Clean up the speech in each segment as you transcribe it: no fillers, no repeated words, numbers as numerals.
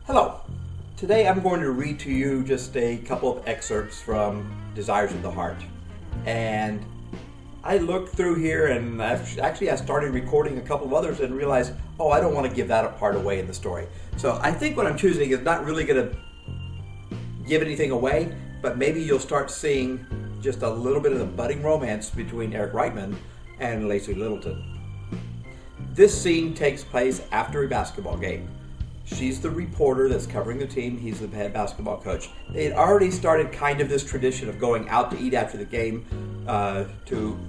Hello. Today I'm going to read to you just a couple of excerpts from Desires of the Heart. And I looked through here and I started recording a couple of others and realized, I don't want to give that a part away in the story. So I think what I'm choosing is not really going to give anything away, but maybe you'll start seeing just a little bit of the budding romance between Eric Reitman and Lacey Littleton. This scene takes place after a basketball game. She's the reporter that's covering the team. He's the head basketball coach. They had already started kind of this tradition of going out to eat after the game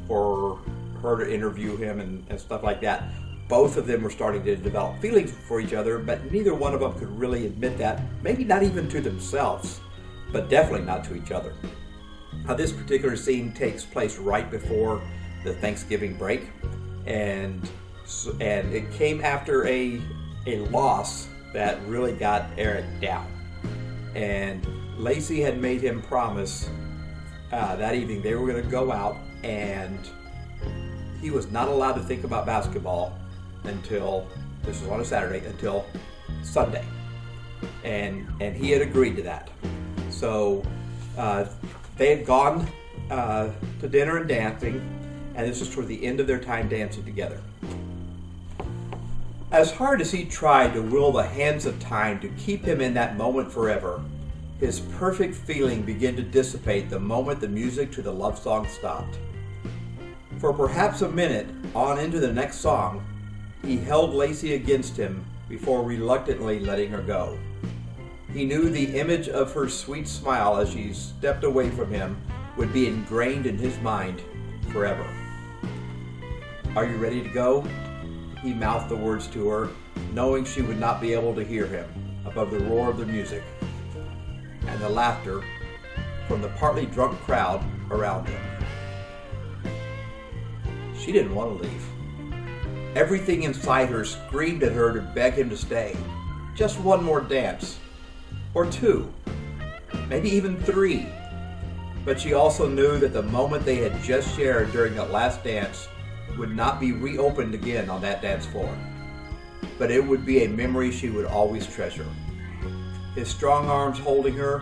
for her to interview him and stuff like that. Both of them were starting to develop feelings for each other, but neither one of them could really admit that, maybe not even to themselves, but definitely not to each other. Now, this particular scene takes place right before the Thanksgiving break, and it came after a loss that really got Eric down. And Lacey had made him promise that evening they were going to go out, and he was not allowed to think about basketball until, this was on a Saturday, until Sunday. And he had agreed to that. So they had gone to dinner and dancing, and this was toward the end of their time dancing together. As hard as he tried to will the hands of time to keep him in that moment forever, his perfect feeling began to dissipate the moment the music to the love song stopped. For perhaps a minute on into the next song, he held Lacey against him before reluctantly letting her go. He knew the image of her sweet smile as she stepped away from him would be ingrained in his mind forever. "Are you ready to go?" He mouthed the words to her, knowing she would not be able to hear him above the roar of the music and the laughter from the partly drunk crowd around him. She didn't want to leave. Everything inside her screamed at her to beg him to stay. Just one more dance. Or two. Maybe even three. But she also knew that the moment they had just shared during that last dance would not be reopened again on that dance floor. But it would be a memory she would always treasure. His strong arms holding her,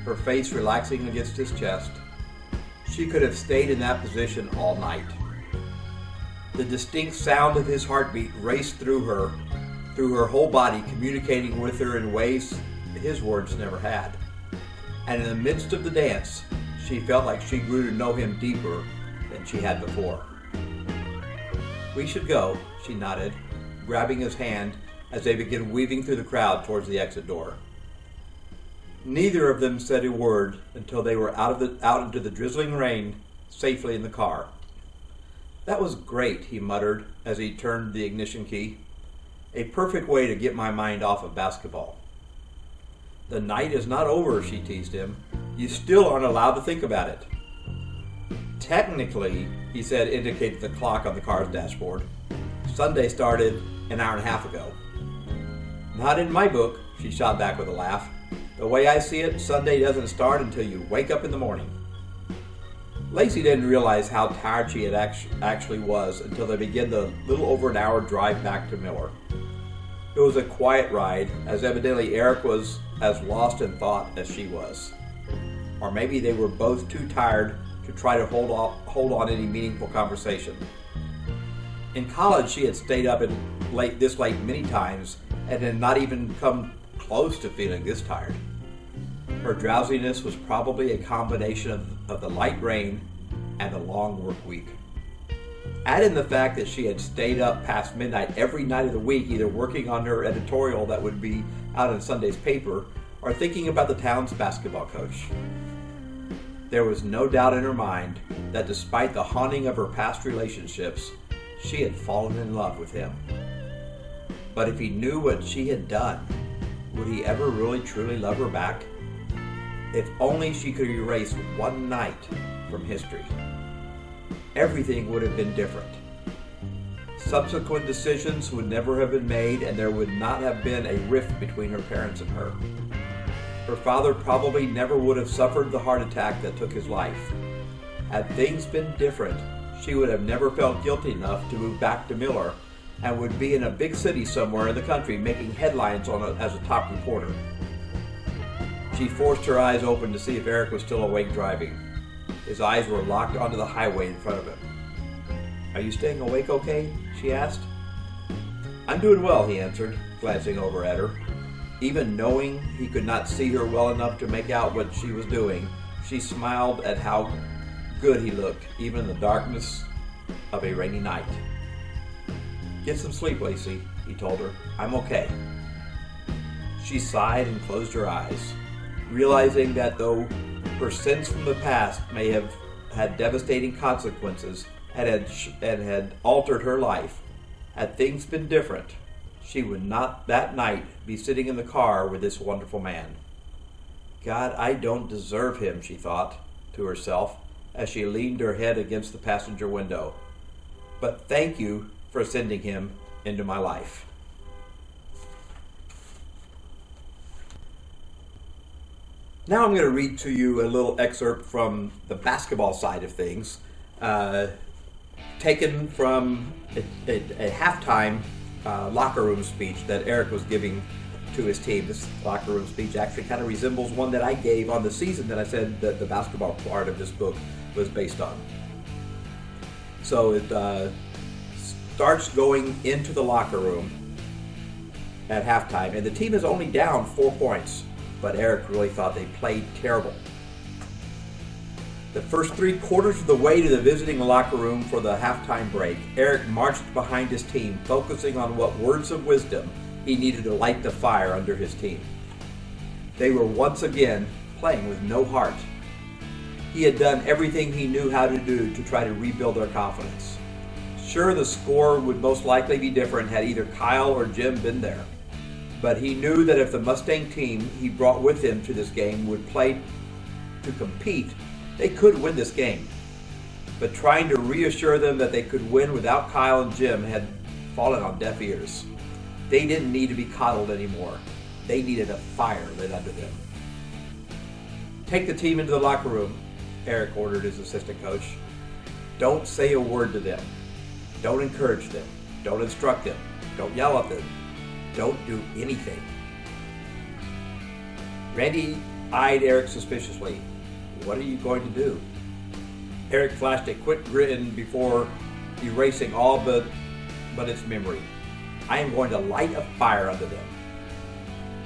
her face relaxing against his chest. She could have stayed in that position all night. The distinct sound of his heartbeat raced through her whole body, communicating with her in ways his words never had. And in the midst of the dance, she felt like she grew to know him deeper than she had before. "We should go," she nodded, grabbing his hand as they began weaving through the crowd towards the exit door. Neither of them said a word until they were out into the drizzling rain, safely in the car. "That was great," he muttered as he turned the ignition key. "A perfect way to get my mind off of basketball." "The night is not over," she teased him. "You still aren't allowed to think about it." "Technically," he said, indicating the clock on the car's dashboard, "Sunday started an hour and a half ago." "Not in my book," she shot back with a laugh. "The way I see it, Sunday doesn't start until you wake up in the morning." Lacey didn't realize how tired she actually was until they began the little over an hour drive back to Miller. It was a quiet ride, as evidently Eric was as lost in thought as she was. Or maybe they were both too tired to try to hold on any meaningful conversation. In college, she had stayed up this late many times and had not even come close to feeling this tired. Her drowsiness was probably a combination of the light rain and the long work week. Add in the fact that she had stayed up past midnight every night of the week, either working on her editorial that would be out in Sunday's paper or thinking about the town's basketball coach. There was no doubt in her mind that despite the haunting of her past relationships, she had fallen in love with him. But if he knew what she had done, would he ever really truly love her back? If only she could erase one night from history, everything would have been different. Subsequent decisions would never have been made, and there would not have been a rift between her parents and her. Her father probably never would have suffered the heart attack that took his life. Had things been different, she would have never felt guilty enough to move back to Miller and would be in a big city somewhere in the country making headlines as a top reporter. She forced her eyes open to see if Eric was still awake driving. His eyes were locked onto the highway in front of him. "Are you staying awake okay?" she asked. "I'm doing well," he answered, glancing over at her. Even knowing he could not see her well enough to make out what she was doing, she smiled at how good he looked, even in the darkness of a rainy night. "Get some sleep, Lacey," he told her. "I'm okay." She sighed and closed her eyes, realizing that though her sins from the past may have had devastating consequences and had altered her life, had things been different, she would not that night be sitting in the car with this wonderful man. "God, I don't deserve him," she thought to herself as she leaned her head against the passenger window. "But thank you for sending him into my life." Now I'm going to read to you a little excerpt from the basketball side of things, taken from a halftime locker room speech that Eric was giving to his team. This locker room speech actually kind of resembles one that I gave on the season that I said that the basketball part of this book was based on. So it starts going into the locker room at halftime, and the team is only down 4 points, but Eric really thought they played terrible. The first 3/4 of the way to the visiting locker room for the halftime break, Eric marched behind his team, focusing on what words of wisdom he needed to light the fire under his team. They were once again playing with no heart. He had done everything he knew how to do to try to rebuild their confidence. Sure, the score would most likely be different had either Kyle or Jim been there, but he knew that if the Mustang team he brought with him to this game would play to compete, they could win this game. But trying to reassure them that they could win without Kyle and Jim had fallen on deaf ears. They didn't need to be coddled anymore. They needed a fire lit under them. "Take the team into the locker room," Eric ordered his assistant coach. "Don't say a word to them. Don't encourage them. Don't instruct them. Don't yell at them. Don't do anything." Randy eyed Eric suspiciously. "What are you going to do?" Eric flashed a quick grin before erasing all but its memory. "I am going to light a fire under them."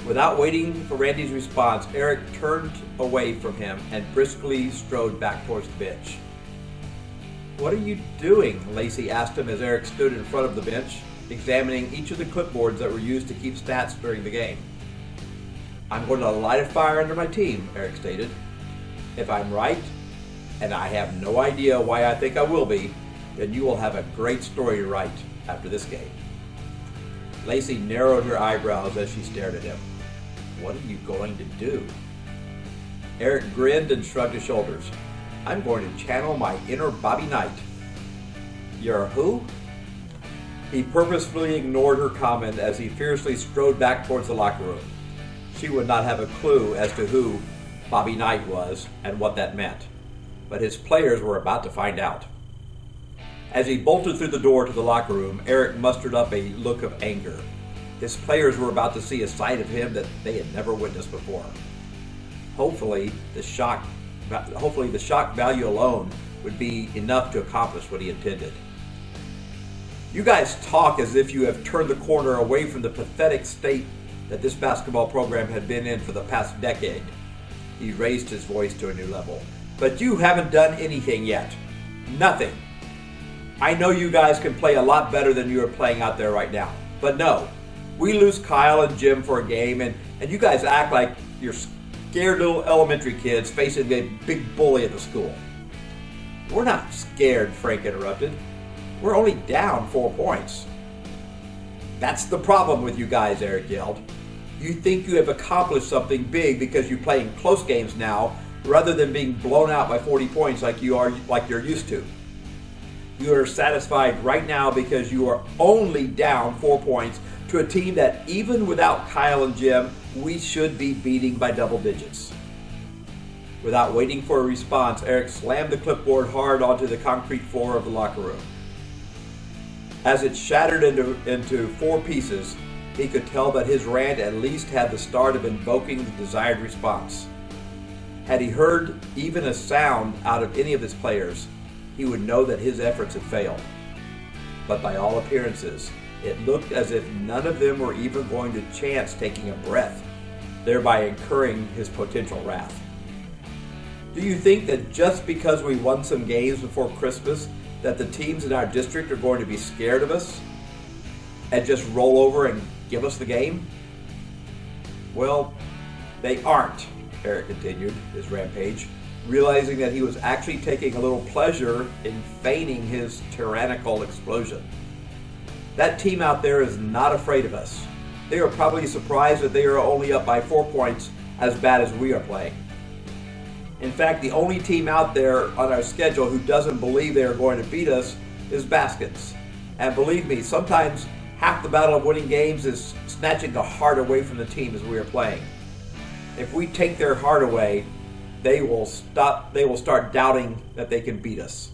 Without waiting for Randy's response, Eric turned away from him and briskly strode back towards the bench. "What are you doing?" Lacey asked him as Eric stood in front of the bench, examining each of the clipboards that were used to keep stats during the game. "I'm going to light a fire under my team," Eric stated. "If I'm right, and I have no idea why I think I will be, then you will have a great story to write after this game." Lacey narrowed her eyebrows as she stared at him. "What are you going to do?" Eric grinned and shrugged his shoulders. "I'm going to channel my inner Bobby Knight." "You're who?" He purposefully ignored her comment as he fiercely strode back towards the locker room. She would not have a clue as to who Bobby Knight was and what that meant, but his players were about to find out. As he bolted through the door to the locker room, Eric mustered up a look of anger. His players were about to see a side of him that they had never witnessed before. Hopefully the shock value alone would be enough to accomplish what he intended. "You guys talk as if you have turned the corner away from the pathetic state that this basketball program had been in for the past decade." He raised his voice to a new level. "But you haven't done anything yet. Nothing. I know you guys can play a lot better than you are playing out there right now. But no, we lose Kyle and Jim for a game, and you guys act like you're scared little elementary kids facing a big bully at the school." "We're not scared," Frank interrupted. "We're only down 4 points." "That's the problem with you guys," Eric yelled. "You think you have accomplished something big because you play in close games now rather than being blown out by 40 points like you're used to. You are satisfied right now because you are only down 4 points to a team that even without Kyle and Jim, we should be beating by double digits." Without waiting for a response, Eric slammed the clipboard hard onto the concrete floor of the locker room. As it shattered into 4 pieces, he could tell that his rant at least had the start of invoking the desired response. Had he heard even a sound out of any of his players, he would know that his efforts had failed. But by all appearances, it looked as if none of them were even going to chance taking a breath, thereby incurring his potential wrath. Do you think that just because we won some games before Christmas that the teams in our district are going to be scared of us and just roll over and give us the game? Well, they aren't, Eric continued his rampage, realizing that he was actually taking a little pleasure in feigning his tyrannical explosion. That team out there is not afraid of us. They are probably surprised that they are only up by 4 points as bad as we are playing. In fact, the only team out there on our schedule who doesn't believe they are going to beat us is Baskets. And believe me, sometimes half the battle of winning games is snatching the heart away from the team as we are playing. If we take their heart away, they will start doubting that they can beat us.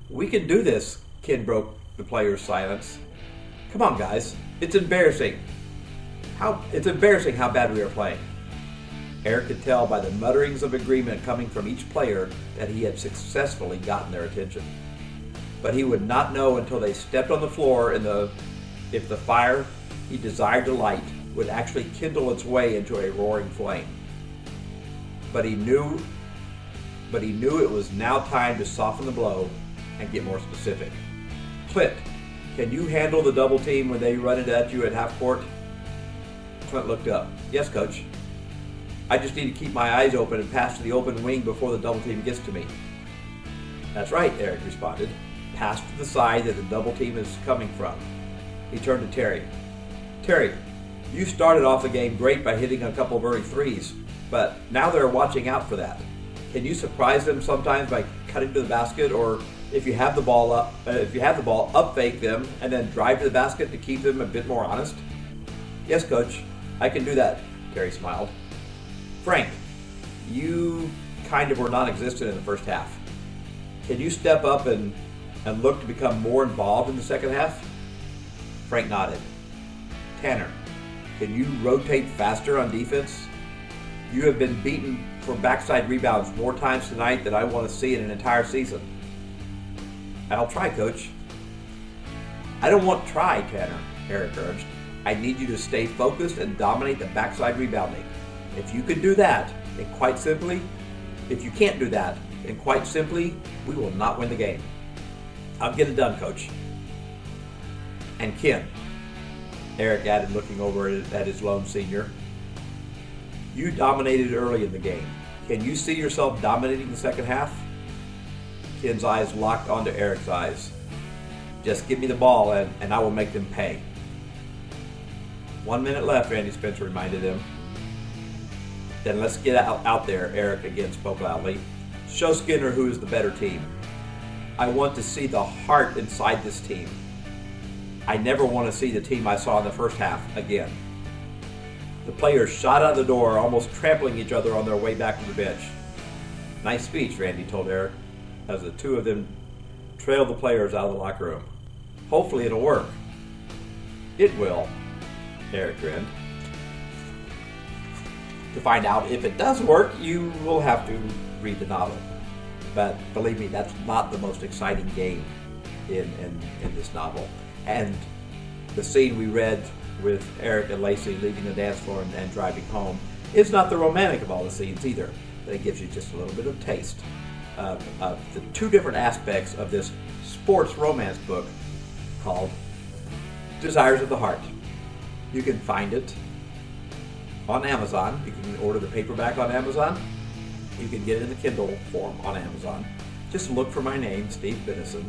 We can do this, Ken broke the player's silence. Come on, guys. It's embarrassing. It's embarrassing how bad we are playing. Eric could tell by the mutterings of agreement coming from each player that he had successfully gotten their attention. But he would not know until they stepped on the floor if the fire he desired to light would actually kindle its way into a roaring flame. But he knew it was now time to soften the blow and get more specific. Clint, can you handle the double team when they run it at you at half court? Clint looked up. Yes, coach. I just need to keep my eyes open and pass to the open wing before the double team gets to me. That's right, Eric responded. Pass to the side that the double team is coming from. He turned to Terry. Terry, you started off the game great by hitting a couple of early threes, but now they're watching out for that. Can you surprise them sometimes by cutting to the basket, or if you have the ball up fake them and then drive to the basket to keep them a bit more honest? Yes, coach, I can do that, Terry smiled. Frank, you kind of were non-existent in the first half. Can you step up and look to become more involved in the second half? Frank nodded. Tanner, can you rotate faster on defense? You have been beaten for backside rebounds more times tonight than I want to see in an entire season. I'll try, coach. I don't want to try, Tanner, Eric urged. I need you to stay focused and dominate the backside rebounding. If you can do that, then quite simply, we will not win the game. I'll get it done, coach. And Ken, Eric added, looking over at his lone senior, you dominated early in the game. Can you see yourself dominating the second half? Ken's eyes locked onto Eric's eyes. Just give me the ball and I will make them pay. 1 minute left, Randy Spencer reminded him. Then let's get out there, Eric again spoke loudly. Show Skinner who is the better team. I want to see the heart inside this team. I never want to see the team I saw in the first half again. The players shot out the door, almost trampling each other on their way back to the bench. Nice speech, Randy told Eric, as the two of them trailed the players out of the locker room. Hopefully it'll work. It will, Eric grinned. To find out if it does work, you will have to read the novel. But believe me, that's not the most exciting game in this novel. And the scene we read with Eric and Lacey leaving the dance floor and driving home is not the romantic of all the scenes either. But it gives you just a little bit of taste of the two different aspects of this sports romance book called Desires of the Heart. You can find it on Amazon. You can order the paperback on Amazon. You can get it in the Kindle form on Amazon. Just look for my name, Steve Binnison,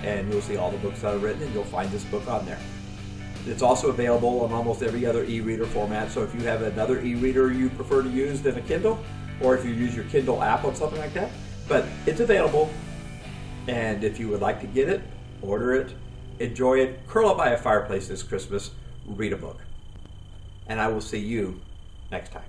and you'll see all the books that I've written, and you'll find this book on there. It's also available on almost every other e-reader format, so if you have another e-reader you prefer to use than a Kindle, or if you use your Kindle app on something like that, but it's available. And if you would like to get it, order it, enjoy it, curl up by a fireplace this Christmas, read a book. And I will see you next time.